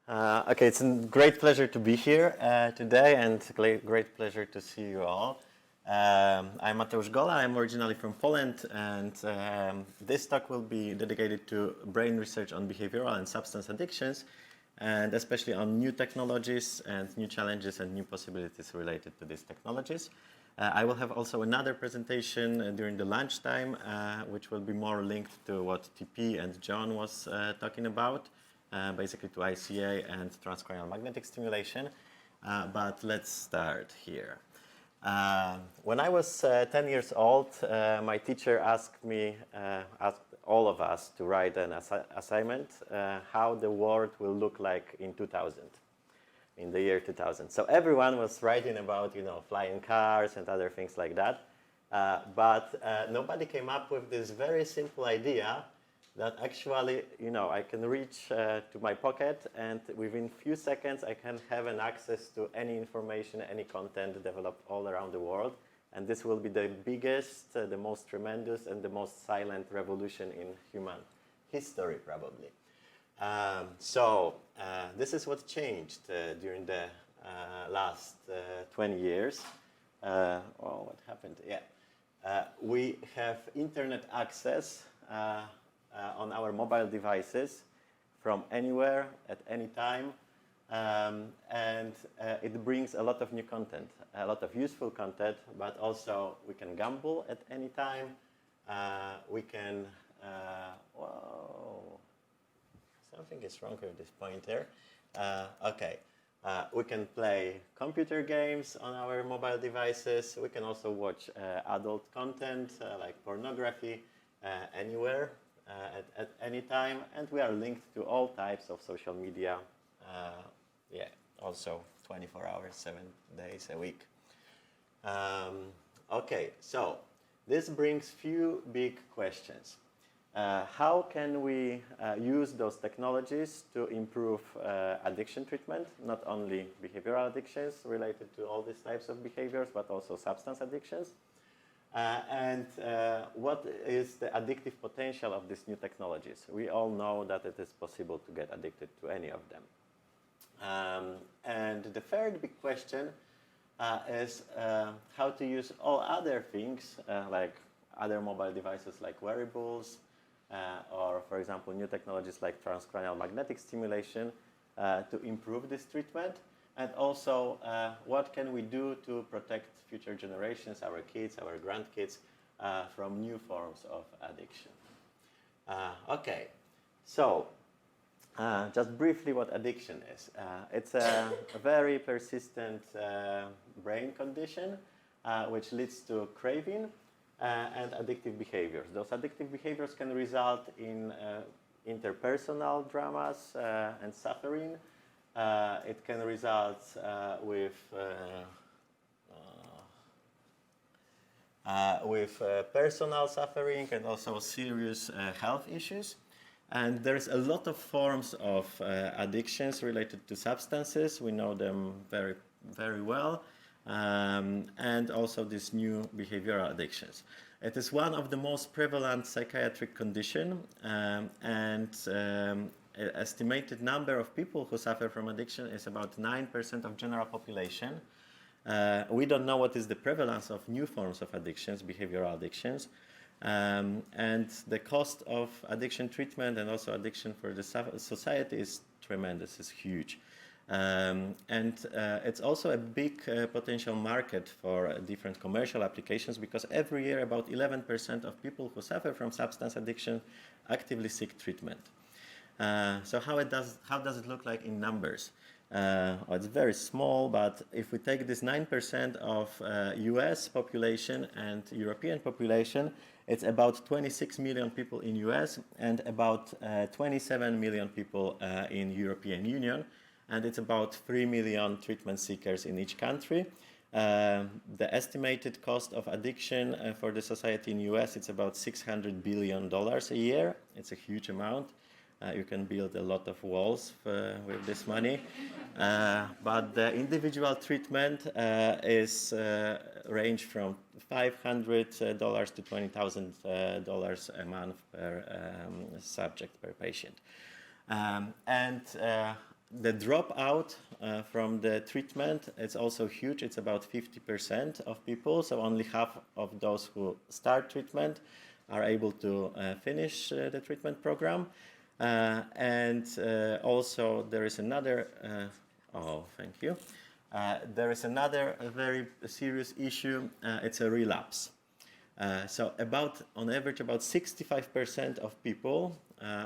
Okay, it's a great pleasure to be here today, and great pleasure to see you all. I'm Mateusz Gola. I'm originally from Poland, and this talk will be dedicated to brain research on behavioral and substance addictions, and especially on new technologies and new challenges and new possibilities related to these technologies. I will have also another presentation during the lunchtime, which will be more linked to what TP and John was talking about. Basically to ICA and transcranial magnetic stimulation. But let's start here. When I was 10 years old, my teacher asked all of us to write an assignment how the world will look like in 2000, in the year 2000. So everyone was writing about, flying cars and other things like that. But nobody came up with this very simple idea that actually, I can reach to my pocket, and within few seconds I can have an access to any information, any content developed all around the world. And this will be the biggest, the most tremendous, and the most silent revolution in human history, probably. So this is what changed during the last 20 years. What happened? Yeah. We have internet access on our mobile devices from anywhere at any time, and it brings a lot of new content, a lot of useful content, but also we can gamble at any time. We can, whoa, something is wrong with this pointer. Okay. We can play computer games on our mobile devices. We can also watch adult content like pornography anywhere. At any time, and we are linked to all types of social media, also 24 hours, 7 days a week. Okay, so this brings few big questions. How can we use those technologies to improve addiction treatment, not only behavioral addictions related to all these types of behaviors, but also substance addictions? And what is the addictive potential of these new technologies? We all know that it is possible to get addicted to any of them. And the third big question is how to use all other things, like other mobile devices like wearables, or for example, new technologies like transcranial magnetic stimulation to improve this treatment. And also, what can we do to protect future generations, our kids, our grandkids, from new forms of addiction? Okay, so just briefly what addiction is. It's a very persistent brain condition which leads to craving and addictive behaviors. Those addictive behaviors can result in interpersonal dramas and suffering. It can result with personal suffering and also serious health issues. And there's a lot of forms of addictions related to substances. We know them very, very well. And also these new behavioral addictions. It is one of the most prevalent psychiatric conditions, estimated number of people who suffer from addiction is about 9% of general population. We don't know what is the prevalence of new forms of addictions, behavioral addictions. And the cost of addiction treatment and also addiction for the society is tremendous, is huge. It's also a big potential market for different commercial applications, because every year about 11% of people who suffer from substance addiction actively seek treatment. So how does it look like in numbers? It's very small, but if we take this 9% of US population and European population, it's about 26 million people in US and about 27 million people in European Union, and it's about 3 million treatment seekers in each country. The estimated cost of addiction for the society in US, it's about $600 billion a year. It's a huge amount. You can build a lot of walls with this money. But the individual treatment is range from $500 to $20,000 a month per subject, per patient. the dropout from the treatment is also huge. It's about 50% of people, so only half of those who start treatment are able to finish the treatment program. And also there is another, thank you. There is another very serious issue, it's a relapse. So on average, about 65% of people,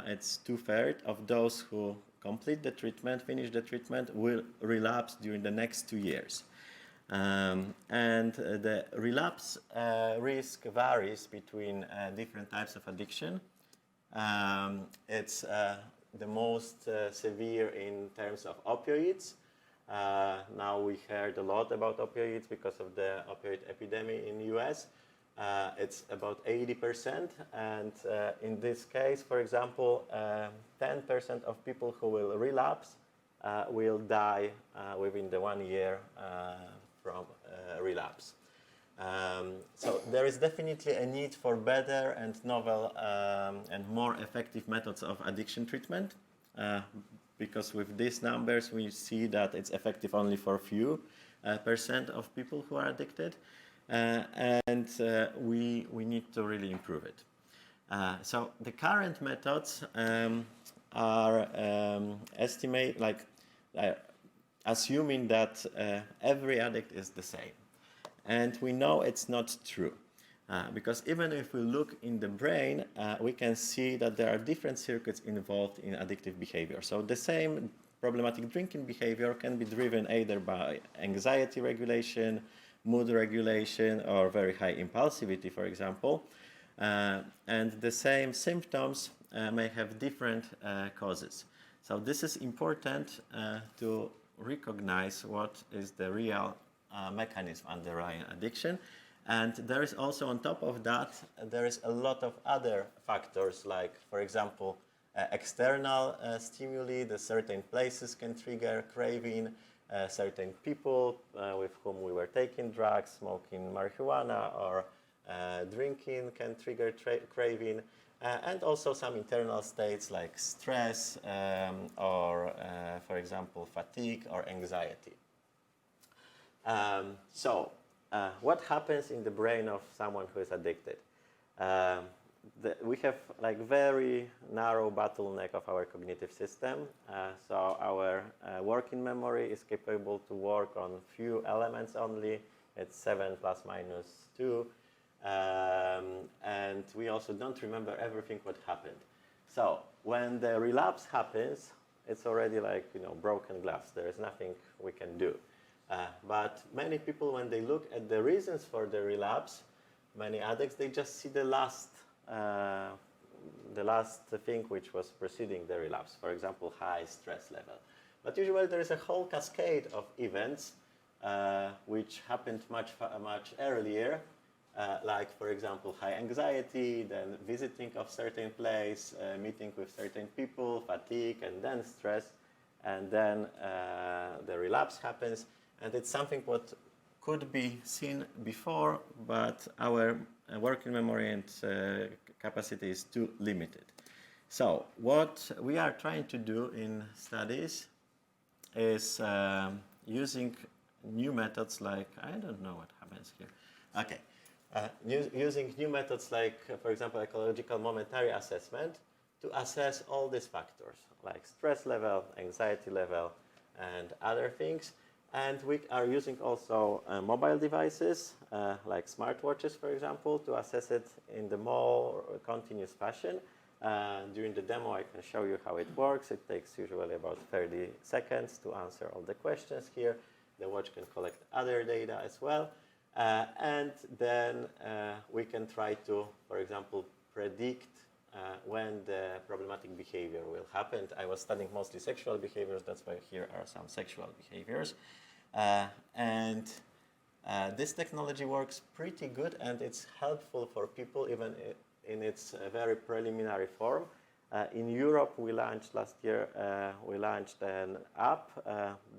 it's 2/3 of those who complete the treatment, finish the treatment, will relapse during the next 2 years. And the relapse risk varies between different types of addiction. It's the most severe in terms of opioids. Now we heard a lot about opioids because of the opioid epidemic in the US. It's about 80%, and in this case, for example, 10% of people who will relapse will die within the 1 year from relapse. So there is definitely a need for better and novel and more effective methods of addiction treatment, because with these numbers we see that it's effective only for a few percent of people who are addicted. And we need to really improve it. So the current methods are assuming that every addict is the same. And we know it's not true. Because even if we look in the brain, we can see that there are different circuits involved in addictive behavior. So the same problematic drinking behavior can be driven either by anxiety regulation, mood regulation, or very high impulsivity, for example. And the same symptoms may have different causes. So this is important to recognize what is the real mechanism underlying addiction. And there is also, on top of that, there is a lot of other factors, like, for example, external stimuli. The certain places can trigger craving. Certain people with whom we were taking drugs, smoking marijuana or drinking can trigger craving, and also some internal states like stress or, for example, fatigue or anxiety. What happens in the brain of someone who is addicted? We have like very narrow bottleneck of our cognitive system. So our working memory is capable to work on few elements only. It's 7 plus minus 2. And we also don't remember everything what happened. So when the relapse happens, it's already like, broken glass. There is nothing we can do. But many people, when they look at the reasons for the relapse, many addicts, they just see the last thing which was preceding the relapse, for example, high stress level. But usually there is a whole cascade of events which happened much earlier, like, for example, high anxiety, then visiting of certain place, meeting with certain people, fatigue, and then stress, and then the relapse happens. And it's something what could be seen before, but our working memory and capacity is too limited. So what we are trying to do in studies is using new methods like, I don't know what happens here. Okay. Using new methods like, for example, ecological momentary assessment to assess all these factors like stress level, anxiety level, and other things. And we are using also mobile devices like smartwatches, for example, to assess it in the more continuous fashion. During the demo, I can show you how it works. It takes usually about 30 seconds to answer all the questions here. The watch can collect other data as well. And then we can try to, for example, predict when the problematic behavior will happen. I was studying mostly sexual behaviors, that's why here are some sexual behaviors. This technology works pretty good, and it's helpful for people even in its very preliminary form. In Europe, we launched last year, we launched an app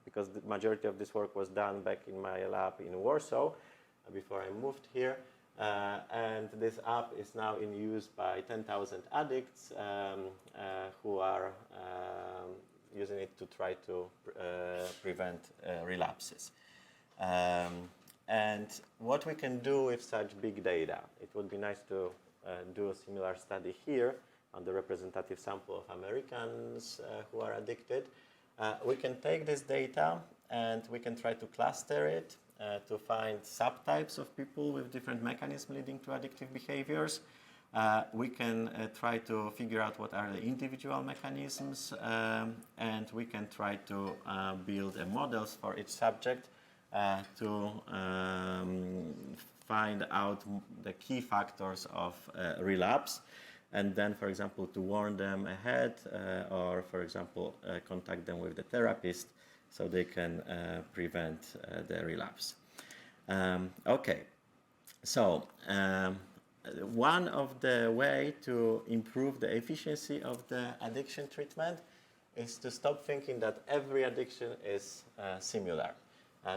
because the majority of this work was done back in my lab in Warsaw before I moved here. And this app is now in use by 10,000 addicts who are using it to try to prevent relapses. And what we can do with such big data, it would be nice to do a similar study here on the representative sample of Americans who are addicted. We can take this data and we can try to cluster it to find subtypes of people with different mechanisms leading to addictive behaviors. We can try to figure out what are the individual mechanisms, and we can try to build models for each subject to find out the key factors of relapse, and then, for example, to warn them ahead, or, for example, contact them with the therapist so they can prevent the relapse. Okay, so one of the way to improve the efficiency of the addiction treatment is to stop thinking that every addiction is similar.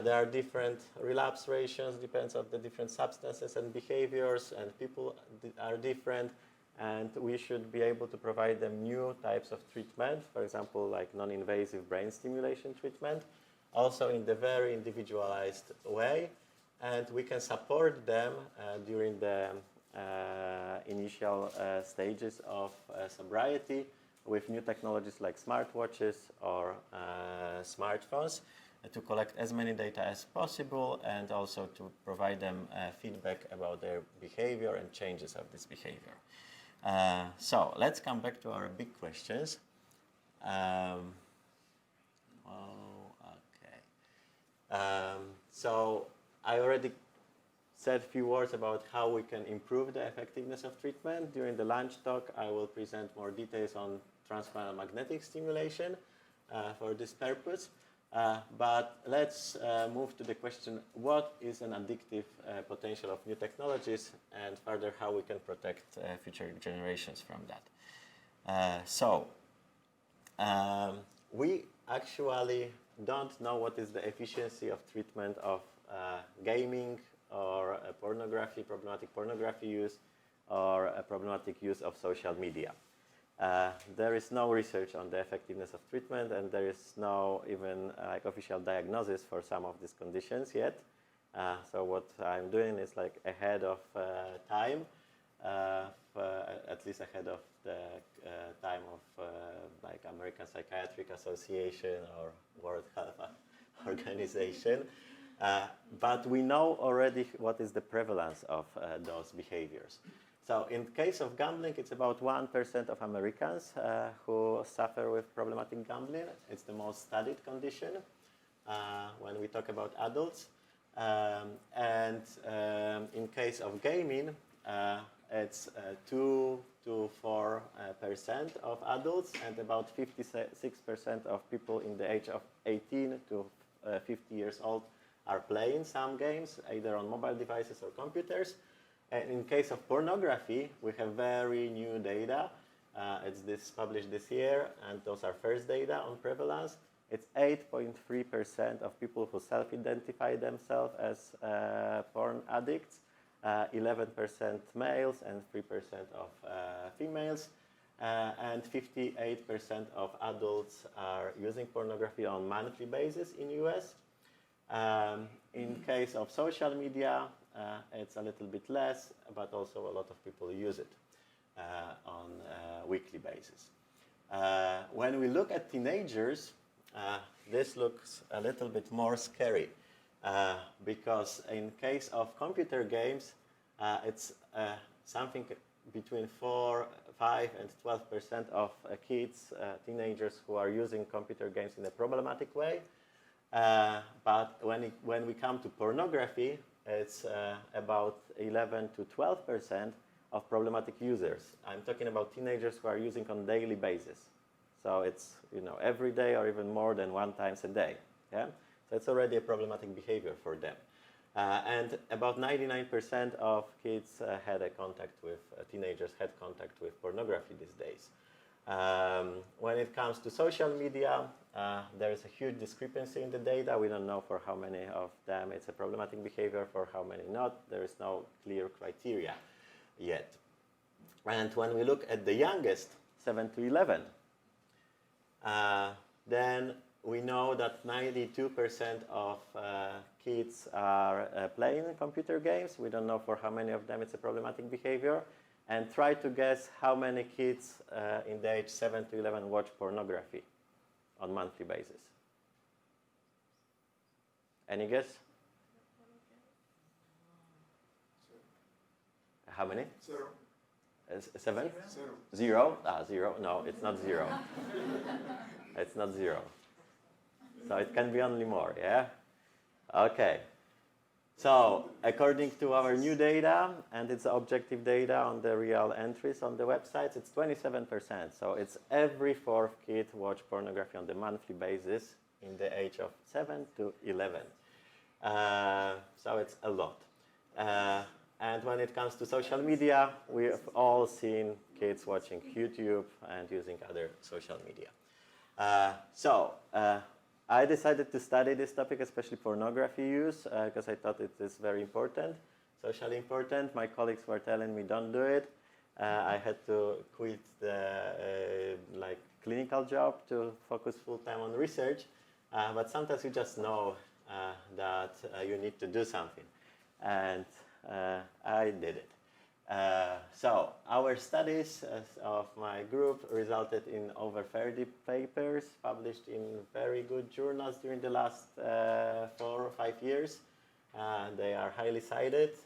There are different relapse ratios, depends on the different substances and behaviors, and people are different, and we should be able to provide them new types of treatment, for example, like non-invasive brain stimulation treatment, also in the very individualized way, and we can support them during the initial stages of sobriety with new technologies like smartwatches or smartphones to collect as many data as possible, and also to provide them feedback about their behavior and changes of this behavior. So let's come back to our big questions. So I already said a few words about how we can improve the effectiveness of treatment. During the lunch talk, I will present more details on transcranial magnetic stimulation for this purpose. But let's move to the question, what is an addictive potential of new technologies, and further how we can protect future generations from that. We actually don't know what is the efficiency of treatment of gaming or problematic pornography use, or a problematic use of social media. There is no research on the effectiveness of treatment, and there is no even official diagnosis for some of these conditions yet. So what I'm doing is ahead of time, at least ahead of the time of American Psychiatric Association or World Health Organization. But we know already what is the prevalence of those behaviors. So in case of gambling, it's about 1% of Americans who suffer with problematic gambling. It's the most studied condition when we talk about adults. In case of gaming, it's 2 to 4% of adults, and about 56% of people in the age of 18 to 50 years old are playing some games, either on mobile devices or computers. And in case of pornography, we have very new data. It's published this year, and those are first data on prevalence. It's 8.3% of people who self-identify themselves as porn addicts, 11% males and 3% of females, and 58% of adults are using pornography on a monthly basis in US. In case of social media, it's a little bit less, but also a lot of people use it on a weekly basis. When we look at teenagers, this looks a little bit more scary because in case of computer games, it's something between 5 and 12% of kids, teenagers who are using computer games in a problematic way. But when we come to pornography, it's about 11 to 12% of problematic users. I'm talking about teenagers who are using on a daily basis. So it's every day or even more than 1 time a day. Yeah? So it's already a problematic behavior for them. And about 99% of kids teenagers had contact with pornography these days. When it comes to social media, there is a huge discrepancy in the data. We don't know for how many of them it's a problematic behavior, for how many not. There is no clear criteria yet. And when we look at the youngest, 7 to 11, then we know that 92% of kids are playing computer games. We don't know for how many of them it's a problematic behavior. And try to guess how many kids in the age 7 to 11 watch pornography on monthly basis. Any guess? How many? 0. 7? 0. 0? Ah, 0? No, it's not 0. It's not 0. So it can be only more, yeah? Okay. So according to our new data, and it's objective data on the real entries on the websites, it's 27%. So it's every fourth kid watch pornography on the monthly basis in the age of 7 to 11. So it's a lot. And when it comes to social media, we've all seen kids watching YouTube and using other social media. I decided to study this topic, especially pornography use, because I thought it is very important, socially important. My colleagues were telling me don't do it. I had to quit the clinical job to focus full time on research. But sometimes you just know that you need to do something, and I did it. So our studies of my group resulted in over 30 papers published in very good journals during the last 4 or 5 years. They are highly cited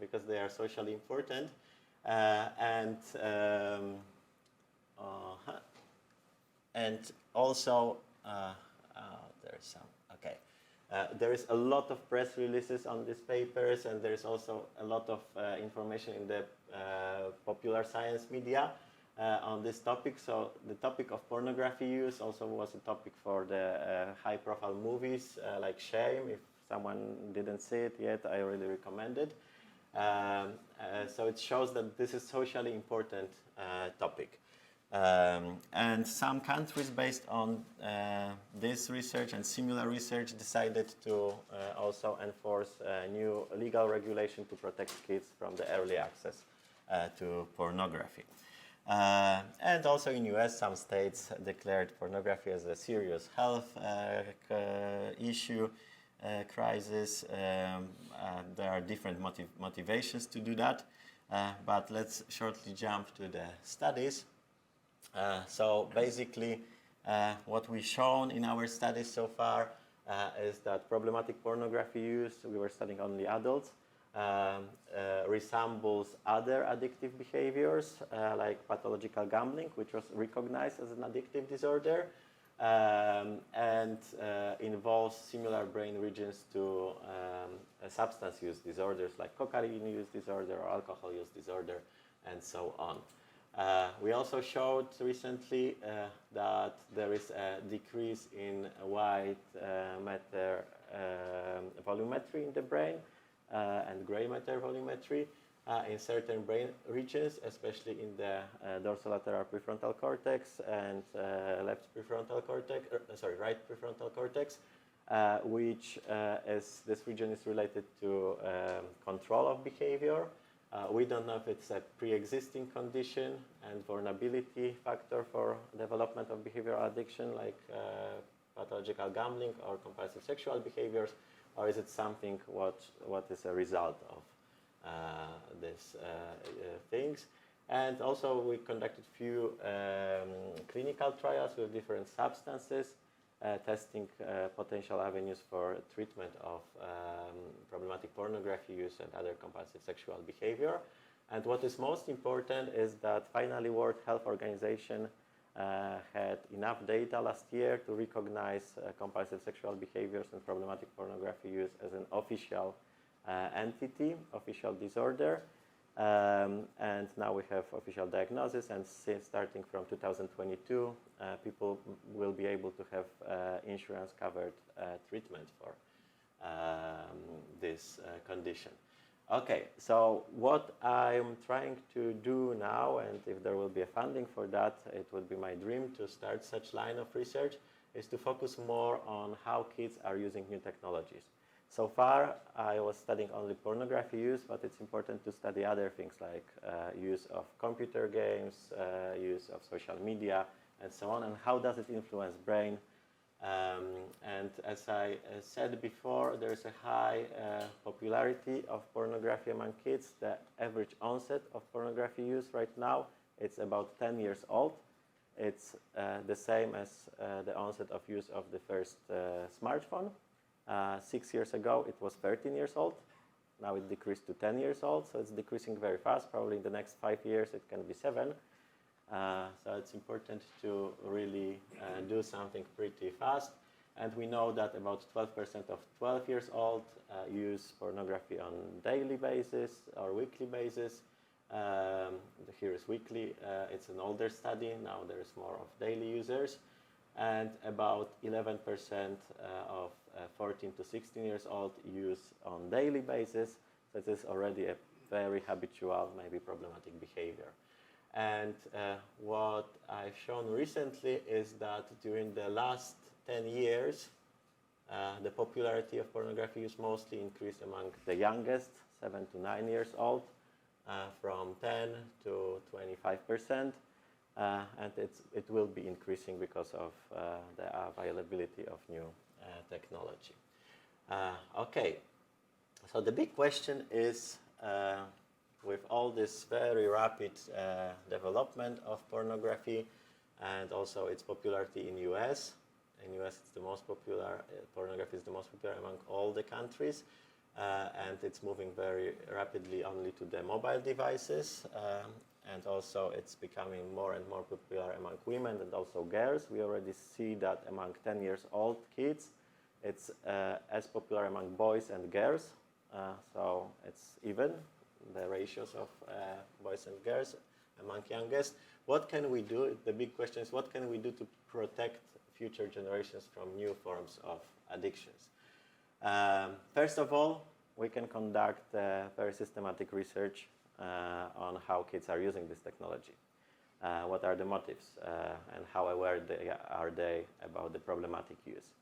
because they are socially important. And also, there's some, okay. There is a lot of press releases on these papers, and there is also a lot of information in the popular science media on this topic. So the topic of pornography use also was a topic for the high-profile movies like Shame. If someone didn't see it yet, I really recommend it. So it shows that this is socially important topic. And some countries, based on this research and similar research, decided to also enforce a new legal regulation to protect kids from the early access to pornography. And also in US, some states declared pornography as a serious health issue, crisis. There are different motivations to do that, but let's shortly jump to the studies. So basically, what we've shown in our studies so far is that problematic pornography use, we were studying only adults, resembles other addictive behaviors like pathological gambling, which was recognized as an addictive disorder, and involves similar brain regions to substance use disorders like cocaine use disorder or alcohol use disorder, and so on. We also showed recently that there is a decrease in white matter volumetry in the brain and gray matter volumetry in certain brain regions, especially in the dorsolateral prefrontal cortex and right prefrontal cortex, which this region is related to control of behavior. We don't know if it's a pre-existing condition and vulnerability factor for development of behavioral addiction like pathological gambling or compulsive sexual behaviors, or is it something what is a result of these things. And also we conducted few clinical trials with different substances, testing potential avenues for treatment of problematic pornography use and other compulsive sexual behavior. And what is most important is that finally World Health Organization had enough data last year to recognize compulsive sexual behaviors and problematic pornography use as an official entity, official disorder. And now we have official diagnosis, and starting from 2022, people will be able to have insurance-covered treatment for this condition. Okay, so what I'm trying to do now, and if there will be a funding for that, it would be my dream to start such line of research, is to focus more on how kids are using new technologies. So far, I was studying only pornography use, but it's important to study other things like use of computer games, use of social media, and so on, and how does it influence brain And as I said before, there's a high popularity of pornography among kids. The average onset of pornography use right now, it's about 10 years old. It's the same as the onset of use of the first smartphone. 6 years ago, it was 13 years old. Now it decreased to 10 years old, so it's decreasing very fast. Probably in the next 5 years, it can be 7. So it's important to really do something pretty fast. And we know that about 12% of 12 years old use pornography on daily basis or weekly basis. Here is weekly. It's an older study. Now there is more of daily users. And about 11% of 14 to 16 years old use on daily basis. That is already a very habitual, maybe problematic behavior. And what I've shown recently is that during the last 10 years, the popularity of pornography use mostly increased among the youngest, 7 to 9 years old, from 10 to 25%. And it will be increasing because of the availability of new technology. Okay, so the big question is, with all this very rapid development of pornography and also its popularity in US. In US, it's the most popular, pornography is the most popular among all the countries, and it's moving very rapidly only to the mobile devices, and also it's becoming more and more popular among women and also girls. We already see that among 10 years old kids, it's as popular among boys and girls, so it's even. The ratios of boys and girls among youngest. What can we do? The big question is, what can we do to protect future generations from new forms of addictions? First of all, we can conduct very systematic research on how kids are using this technology. What are the motives and how aware are they about the problematic use?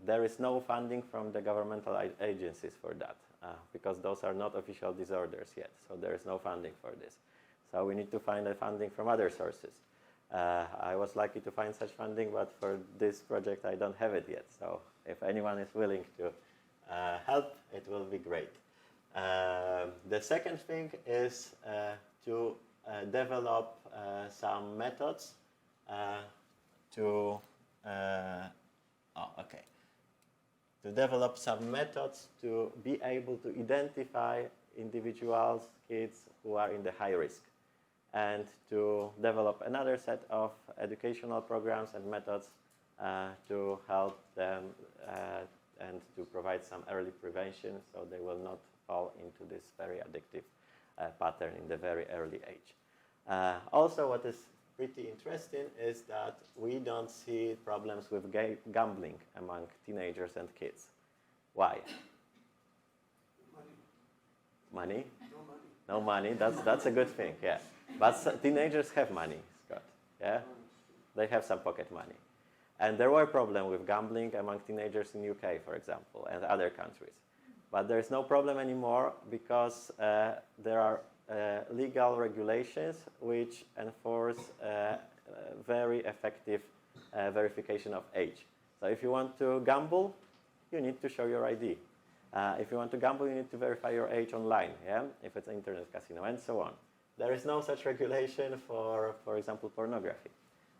There is no funding from the governmental agencies for that. Because those are not official disorders yet, so there is no funding for this. So we need to find the funding from other sources. I was lucky to find such funding, but for this project I don't have it yet. So if anyone is willing to help, it will be great. The second thing is to develop some methods to develop some methods to be able to identify individuals, kids who are in the high risk, and to develop another set of educational programs and methods to help them and to provide some early prevention so they will not fall into this very addictive pattern in the very early age. Also, what is pretty interesting is that we don't see problems with gambling among teenagers and kids. Why? Money? No money. That's a good thing, yeah. But teenagers have money, Scott. Yeah, they have some pocket money, and there were problems with gambling among teenagers in UK, for example, and other countries. But there is no problem anymore because there are legal regulations which enforce very effective verification of age. So if you want to gamble, you need to show your ID. If you want to gamble, you need to verify your age online, yeah? If it's an internet casino, and so on. There is no such regulation for example, pornography.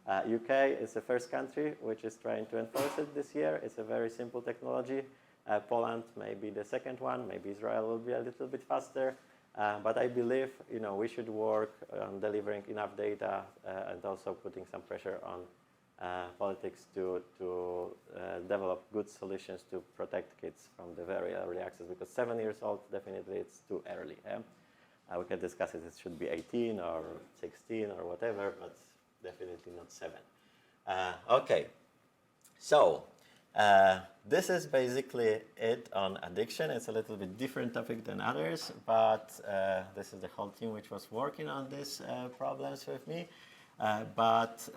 UK is the first country which is trying to enforce it this year. It's a very simple technology. Poland may be the second one. Maybe Israel will be a little bit faster. But I believe, we should work on delivering enough data and also putting some pressure on politics to develop good solutions to protect kids from the very early access. Because 7 years old, definitely it's too early. We can discuss it should be 18 or 16 or whatever, but definitely not 7. Okay, so this is basically it on addiction. It's a little bit different topic than others, but this is the whole team which was working on these problems with me. But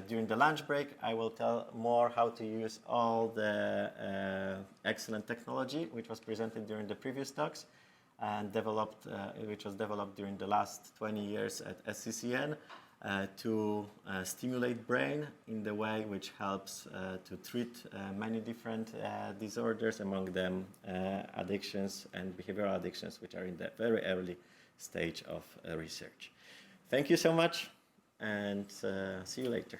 during the lunch break, I will tell more how to use all the excellent technology which was presented during the previous talks and developed, which was developed during the last 20 years at SCCN. to stimulate brain in the way which helps to treat many different disorders, among them addictions and behavioral addictions, which are in the very early stage of research. Thank you so much, and see you later.